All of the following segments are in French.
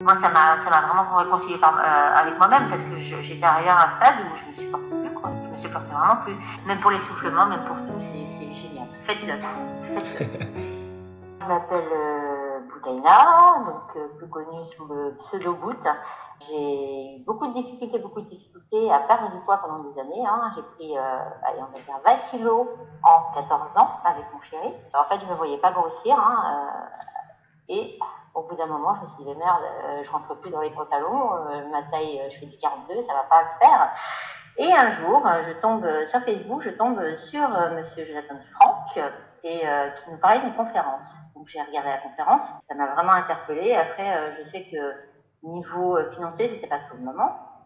Moi, ça m'a vraiment réconcilié avec moi-même parce que j'étais arrivée à un stade où je me supportais plus, quoi. Je me supportais vraiment plus. Même pour l'essoufflement, même pour tout, c'est génial. Faites-le. Je m'appelle Boutaina, donc plus connue sous le pseudo Bout. J'ai eu beaucoup de difficultés à perdre du poids pendant des années. Hein. J'ai pris, allez, on va dire 20 kilos en 14 ans avec mon chéri. Alors, en fait, je ne me voyais pas grossir. Et au bout d'un moment, je me suis dit, merde, je rentre plus dans les pantalons. Ma taille, je fais du 42, ça va pas le faire. Et un jour, je tombe sur Facebook, je tombe sur Monsieur Jonathan Frank et qui nous parlait d'une conférence. Donc j'ai regardé la conférence, ça m'a vraiment interpellée. Après, je sais que niveau financier, c'était pas tout le moment,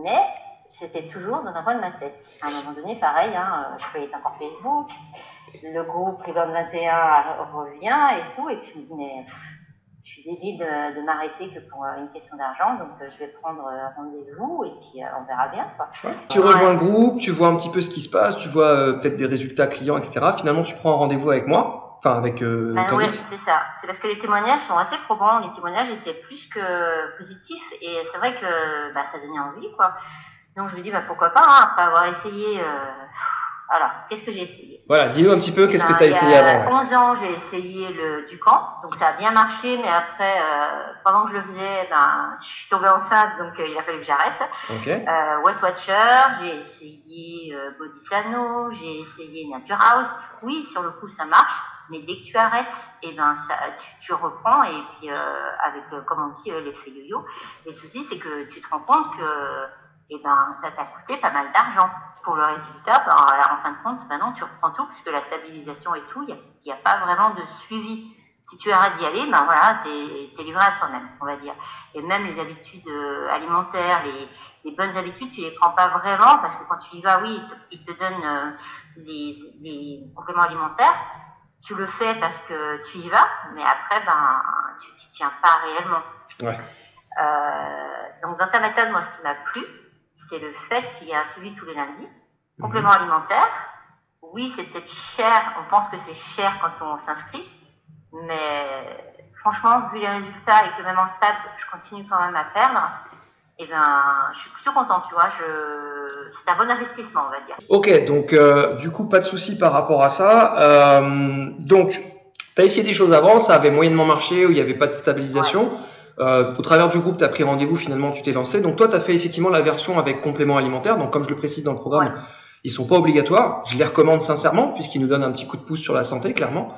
mais c'était toujours dans un coin de ma tête. À un moment donné, pareil, je feuillette encore Facebook, le groupe Rebound 21 revient et tout, et puis je me dis, mais je suis débile de m'arrêter que pour une question d'argent, donc je vais prendre rendez-vous et puis on verra bien, quoi. Ouais. Tu rejoins le groupe, tu vois un petit peu ce qui se passe, tu vois peut-être des résultats clients, etc. Finalement, tu prends un rendez-vous avec moi, enfin avec Oui, Candice. c'est ça. C'est parce que les témoignages sont assez probants, les témoignages étaient plus que positifs et c'est vrai que ça donnait envie, quoi. Donc je me dis pourquoi pas, après avoir essayé. Alors, qu'est-ce que j'ai essayé? Voilà, dis-nous un petit peu qu'est-ce que tu as essayé avant. Il y a 11 ans, j'ai essayé le Ducan, donc ça a bien marché, mais après, pendant que je le faisais, je suis tombée enceinte, donc il a fallu que j'arrête. Okay. Weight Watcher, j'ai essayé Bodysano, j'ai essayé Nature House. Oui, sur le coup, ça marche, mais dès que tu arrêtes, tu reprends, et puis avec, comme on dit, l'effet yo-yo. Et le souci, c'est que tu te rends compte que ça t'a coûté pas mal d'argent. Pour le résultat, en fin de compte, maintenant tu reprends tout, parce que la stabilisation et tout, il n'y a pas vraiment de suivi. Si tu arrêtes d'y aller, t'es livré à toi-même, on va dire. Et même les habitudes alimentaires, les bonnes habitudes, tu les prends pas vraiment, parce que quand tu y vas, oui, ils te donnent les compléments alimentaires. Tu le fais parce que tu y vas, mais après, tu t'y tiens pas réellement. Ouais. Donc dans ta méthode, moi, ce qui m'a plu, c'est le fait qu'il y a un suivi tous les lundis. Complément alimentaire, oui, c'est peut-être cher, on pense que c'est cher quand on s'inscrit, mais franchement, vu les résultats et que même en stade, je continue quand même à perdre, je suis plutôt contente, tu vois, c'est un bon investissement, on va dire. Ok, donc du coup, pas de souci par rapport à ça. Donc, tu as essayé des choses avant, ça avait moyennement marché, où il n'y avait pas de stabilisation. Ouais. Au travers du groupe, tu as pris rendez-vous, finalement, tu t'es lancé. Donc, toi, tu as fait effectivement la version avec complément alimentaire. Donc, comme je le précise dans le programme, ils sont pas obligatoires. Je les recommande sincèrement, puisqu'ils nous donnent un petit coup de pouce sur la santé, clairement.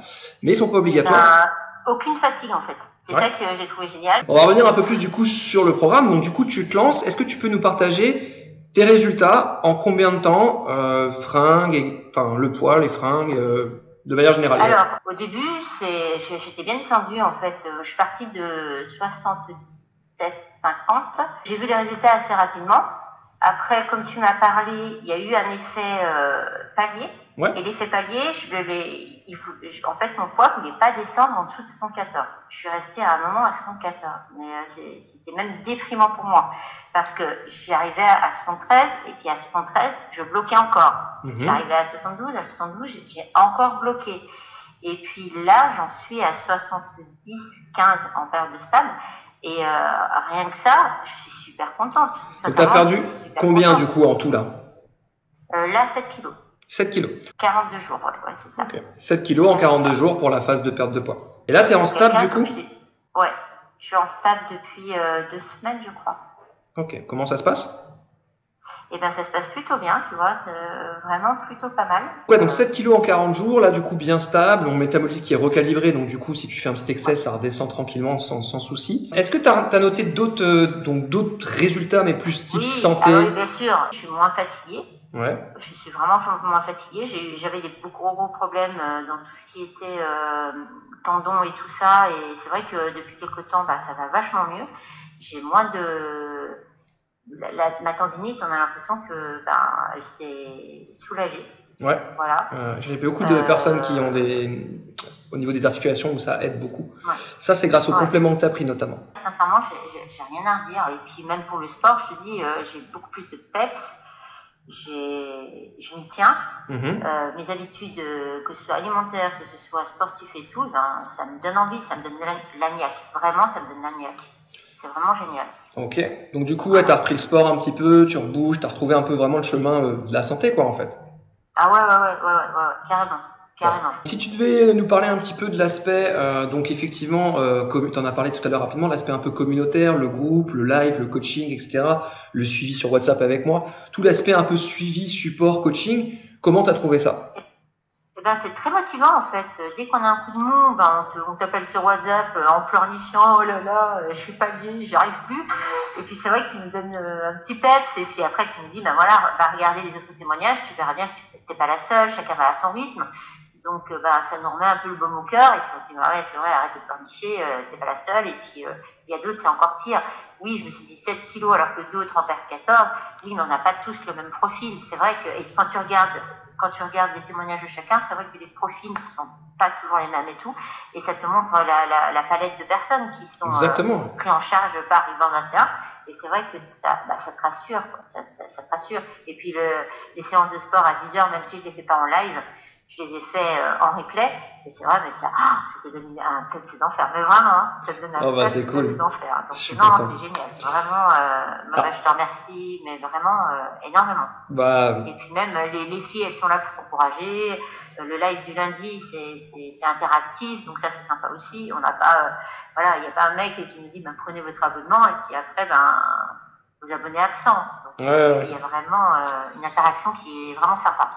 Mais ils sont pas obligatoires. Aucune fatigue, en fait. C'est ça que j'ai trouvé génial. On va revenir un peu plus, du coup, sur le programme. Donc, du coup, tu te lances. Est-ce que tu peux nous partager tes résultats en combien de temps, le poids, les fringues, de manière générale? Alors, au début, j'étais bien descendue, en fait. Je suis partie de 77, 50. J'ai vu les résultats assez rapidement. Après, comme tu m'as parlé, il y a eu un effet palier. Ouais. Et l'effet palier, en fait, mon poids ne voulait pas descendre en dessous de 74. Je suis restée à un moment à 74. Mais c'était même déprimant pour moi. Parce que j'arrivais à 73, et puis à 73, je bloquais encore. J'arrivais à 72, j'ai encore bloqué. Et puis là, j'en suis à 70, 15 en période de stable. Et rien que ça, je suis super contente. Donc, tu as perdu combien du coup en tout là? Là, 7 kilos. 7 kilos. 42 jours, ouais, c'est ça. Okay. 7 kilos en 42 jours pour la phase de perte de poids. Et là, tu es en stable du coup? Ouais, je suis en stable depuis 2 semaines, je crois. Ok, comment ça se passe? Ça se passe plutôt bien, tu vois, c'est vraiment plutôt pas mal. Ouais, donc 7 kilos en 40 jours, là du coup bien stable, mon métabolisme qui est recalibré, donc du coup si tu fais un petit excès, ça redescend tranquillement sans souci. Est-ce que tu as noté d'autres résultats, mais plus type santé? Oui, bien sûr, je suis moins fatiguée. Ouais. Je suis vraiment moins fatiguée. J'avais des gros problèmes dans tout ce qui était tendons et tout ça, et c'est vrai que depuis quelques temps, ça va vachement mieux. J'ai moins de... ma tendinite, on a l'impression que elle s'est soulagée. Ouais. Voilà. J'ai beaucoup de personnes qui ont au niveau des articulations où ça aide beaucoup. Ouais. Ça, c'est grâce au complément que tu as pris notamment. Sincèrement, j'ai rien à redire. Et puis même pour le sport, je te dis, j'ai beaucoup plus de peps. Je m'y tiens. Mes habitudes, que ce soit alimentaires, que ce soit sportif et tout, ça me donne envie, ça me donne l'agnac. Vraiment, ça me donne l'agnac. C'est vraiment génial. Ok. Donc du coup, ouais, t'as repris le sport un petit peu, tu rebouges, t'as retrouvé un peu vraiment le chemin de la santé, quoi, en fait. Ah ouais, carrément, Bon. carrément. Si tu devais nous parler un petit peu de l'aspect, donc effectivement, tu en as parlé tout à l'heure rapidement, l'aspect un peu communautaire, le groupe, le live, le coaching, etc., le suivi sur WhatsApp avec moi, tout l'aspect un peu suivi, support, coaching, comment t'as trouvé ça? Eh ben, c'est très motivant en fait. Dès qu'on a un coup de mou, ben, on t'appelle sur WhatsApp en pleurnichant, oh là là, je suis pas bien, j'y arrive plus. Et puis c'est vrai que tu nous donnes un petit peps et puis après tu nous dis, ben voilà, va regarder les autres témoignages, tu verras bien que tu n'es pas la seule, chacun va à son rythme. Donc ben, ça nous remet un peu le baume au cœur et puis on se dit, ben ouais, c'est vrai, arrête de pleurnicher, t'es pas la seule. Et puis il y a d'autres, c'est encore pire. Oui, je me suis dit 7 kilos alors que d'autres en perdent 14. Oui, mais on n'a pas tous le même profil. C'est vrai que, et quand tu regardes les témoignages de chacun, c'est vrai que les profils ne sont pas toujours les mêmes et tout. Et ça te montre la palette de personnes qui sont Exactement. pris en charge par Ivan 21. Et c'est vrai que ça te rassure, quoi. Ça te rassure. Et puis les séances de sport à 10h, même si je ne les fais pas en live, je les ai fait en replay. Et c'est vrai, mais ça te donne un peps d'enfer. Mais vraiment, hein, ça te donne un C'est cool. d'enfer. Je suis Donc non, content. c'est génial. Vraiment, je te remercie, mais vraiment énormément. Bah, Et puis même les filles, elles sont là pour encourager. Le live du lundi, c'est interactif, donc ça c'est sympa aussi. On n'a pas, voilà, il n'y a pas un mec qui nous dit ben, prenez votre abonnement et puis après vous abonnez absent. Donc ouais. il y a vraiment une interaction qui est vraiment sympa.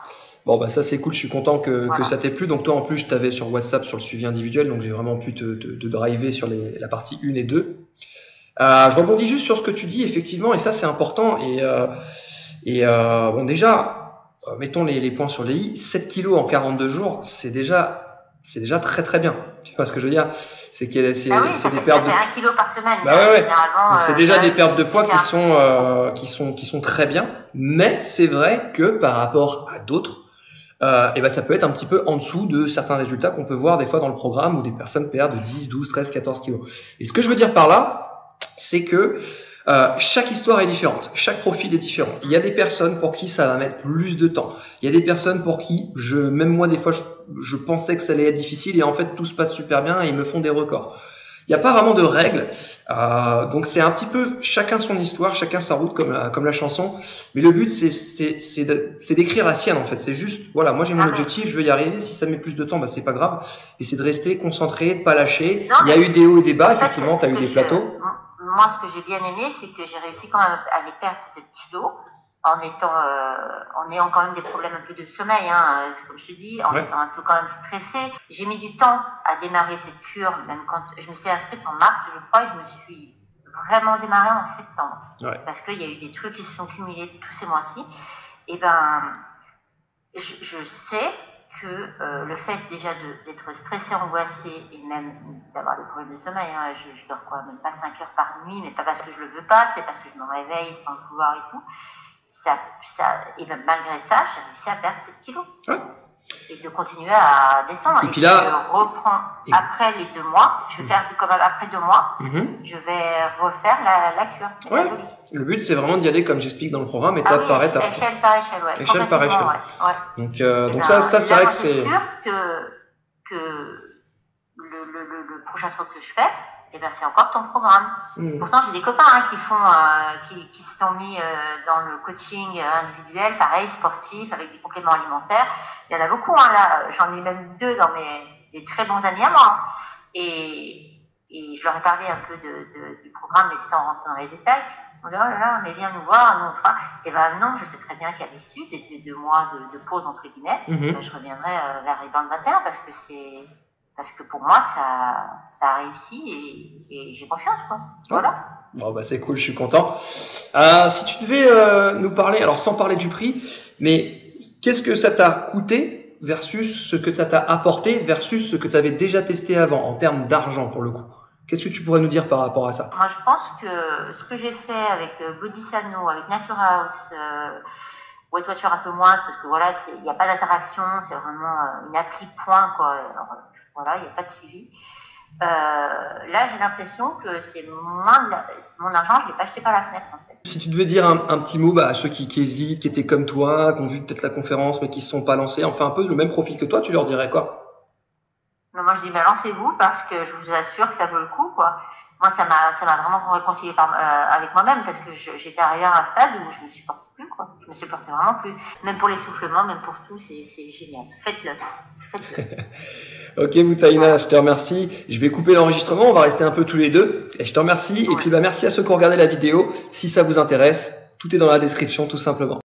Bon, bah ça c'est cool, je suis content que Voilà. ça t'ait plu. Donc toi en plus je t'avais sur WhatsApp sur le suivi individuel, donc j'ai vraiment pu te driver sur la partie 1 et 2. Je rebondis juste sur ce que tu dis effectivement, et ça c'est important. Bon déjà, mettons les points sur les i, 7 kilos en 42 jours, c'est déjà très très bien. Tu vois ce que je veux dire? C'est des pertes de 1 kilo par semaine. Bah ouais. Généralement, donc c'est déjà des pertes de poids qui sont très bien, mais c'est vrai que par rapport à d'autres, ça peut être un petit peu en dessous de certains résultats qu'on peut voir des fois dans le programme où des personnes perdent 10, 12, 13, 14 kilos. Et ce que je veux dire par là, c'est que chaque histoire est différente, chaque profil est différent. Il y a des personnes pour qui ça va mettre plus de temps. Il y a des personnes pour qui, même moi des fois, je pensais que ça allait être difficile et en fait tout se passe super bien et ils me font des records. Il n'y a pas vraiment de règles, donc c'est un petit peu chacun son histoire, chacun sa route comme la chanson. Mais le but c'est d'écrire la sienne en fait. C'est juste voilà, moi j'ai mon objectif, je veux y arriver. Si ça met plus de temps, bah c'est pas grave. Et c'est de rester concentré, de pas lâcher. Il y a eu des hauts et des bas, effectivement, tu as eu des plateaux. Moi, ce que j'ai bien aimé, c'est que j'ai réussi quand même à les perdre ces 7 kilos en ayant quand même des problèmes un peu de sommeil, hein, comme je te dis, en étant un peu quand même stressée. J'ai mis du temps à démarrer cette cure, même quand je me suis inscrite en mars, je crois, et je me suis vraiment démarrée en septembre. Parce qu'il y a eu des trucs qui se sont cumulés tous ces mois-ci. Et je sais que le fait déjà d'être stressée, angoissée et même d'avoir des problèmes de sommeil, hein, je dors quoi, même pas 5 heures par nuit, mais pas parce que je le veux pas, c'est parce que je me réveille sans le vouloir et tout. Et même malgré ça, j'ai réussi à perdre 7 kilos. Et de continuer à descendre. Et puis là, je reprends après les 2 mois, je vais faire comme après 2 mois, je vais refaire la cure. Le but, c'est vraiment d'y aller, comme j'explique dans le programme, étape par étape. Échelle par échelle, ouais. Échelle par échelle. Ouais. Donc ça, c'est vrai que c'est... Je suis sûre que le prochain truc que je fais, c'est encore ton programme. Pourtant, j'ai des copains qui se sont mis dans le coaching individuel, pareil, sportif, avec des compléments alimentaires. Il y en a beaucoup, là. J'en ai même 2 dans des très bons amis à moi. Et je leur ai parlé un peu du programme, mais sans rentrer dans les détails. On dit, oh là là, mais viens nous voir, nous on fera. Non, je sais très bien qu'à l'issue des 2 mois de pause, entre guillemets, je reviendrai vers les bandes 21 parce que pour moi, ça a réussi et j'ai confiance, quoi. Voilà. Bon, c'est cool, je suis content. Si tu devais nous parler, alors sans parler du prix, mais qu'est-ce que ça t'a coûté versus ce que ça t'a apporté versus ce que tu avais déjà testé avant en termes d'argent pour le coup? Qu'est-ce que tu pourrais nous dire par rapport à ça? Moi, je pense que ce que j'ai fait avec Body Sano, avec Nature House, Weight Watcher un peu moins, parce que voilà, il n'y a pas d'interaction, c'est vraiment une appli point, quoi. Alors, voilà, il n'y a pas de suivi. Là, j'ai l'impression que c'est mon argent, je ne l'ai pas jeté par la fenêtre, en fait. Si tu devais dire un petit mot à ceux qui hésitent, qui étaient comme toi, qui ont vu peut-être la conférence, mais qui ne se sont pas lancés, enfin un peu le même profil que toi, tu leur dirais quoi? Non, moi, je dis, lancez-vous parce que je vous assure que ça vaut le coup, quoi. moi, ça m'a vraiment réconcilié avec moi-même parce que j'étais arrivée à un stade où je me supportais plus, quoi. Je me supportais vraiment plus. Même pour l'essoufflement, même pour tout, c'est génial. Faites-le. Ok, Boutaïna, je te remercie. Je vais couper l'enregistrement, on va rester un peu tous les deux. Et je te remercie. Ouais. Et puis, merci à ceux qui ont regardé la vidéo. Si ça vous intéresse, tout est dans la description, tout simplement.